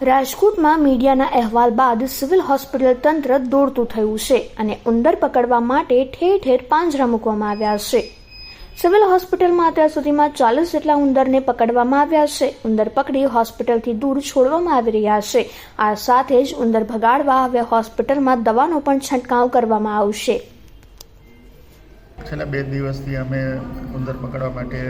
રાજકોટમાં મીડિયાના અહેવાલ બાદ સિવિલ હોસ્પિટલ તંત્ર દોડતું થયું છે અને ઉંદર પકડવા માટે ઠેર ઠેર પાંજરા મૂકવામાં આવ્યા છે. સિવિલ હોસ્પિટલમાં અત્યાર સુધીમાં 40 જેટલા ઉંદરને પકડવામાં આવ્યા છે. ઉંદર પકડી હોસ્પિટલથી દૂર છોડવામાં આવી રહ્યા છે. આ સાથે જ ઉંદર ભગાડવા હવે હોસ્પિટલમાં દવાનો પણ છંટકાવ કરવામાં આવશે. છેલ્લા 2 દિવસથી અમે ઉંદર પકડવા માટે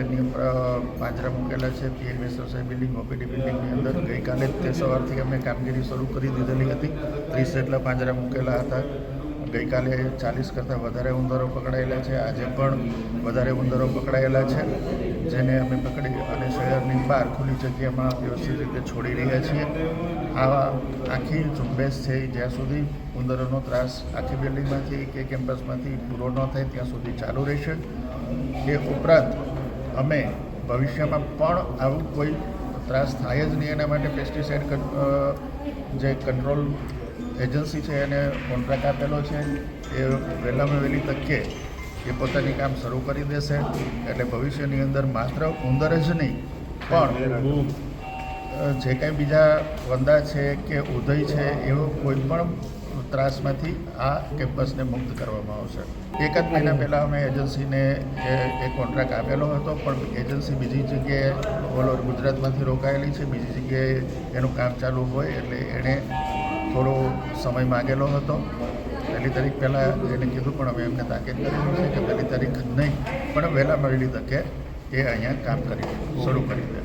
પાંજરા મૂકેલા છે. પીએમએસ સોસાયટી બિલ્ડિંગ, ઓપીડી બિલ્ડિંગની અંદર ગઈકાલે જ તે સવારથી અમે કામગીરી શરૂ કરી દીધેલી હતી. 30 જેટલા પાંજરા મૂકેલા હતા. ગઈકાલે 40 કરતાં વધારે ઉંદરો પકડાયેલા છે. આજે પણ વધારે ઉંદરો પકડાયેલા છે, જેને અમે પકડી અને શહેરની બહાર ખુલ્લી જગ્યામાં વ્યવસ્થિત રીતે છોડી રહ્યા છીએ. આવા આખી ઝુંબેશ છે જ્યાં સુધી ઉંદરોનો ત્રાસ આખી બિલ્ડિંગમાંથી કે કેમ્પસમાંથી પૂરો ન થાય ત્યાં સુધી ચાલુ રહેશે. એ ઉપરાંત અમે ભવિષ્યમાં પણ આવું કોઈ ત્રાસ થાય જ નહીં એના માટે પેસ્ટિસાઇડ જે કંટ્રોલ એજન્સી છે એને કોન્ટ્રાક્ટ આપેલો છે. એ વહેલામાં વહેલી તકે એ પોતાની કામ શરૂ કરી દેશે. એટલે ભવિષ્યની અંદર માત્ર ઉંદર જ નહીં પણ જે કંઈ બીજા વંદા છે કે ઉધઈ છે એવો કોઈ પણ ત્રાસમાંથી આ કેમ્પસને મુક્ત કરવામાં આવશે. 1 મહિના પહેલાં અમે એજન્સીને એ કોન્ટ્રાક્ટ આપેલો હતો, પણ એજન્સી બીજી જગ્યાએ ઓલ ઓવર ગુજરાતમાંથી રોકાયેલી છે. બીજી જગ્યાએ એનું કામ ચાલુ હોય એટલે એણે થોડો સમય માગેલો હતો. 1 તારીખ પહેલાં એને કીધું, પણ અમે એમને તાકીદ કરેલી છે કે 1 તારીખ નહીં પણ વહેલામાં વહેલી તકે એ અહીંયા કામ શરૂ કરી દે.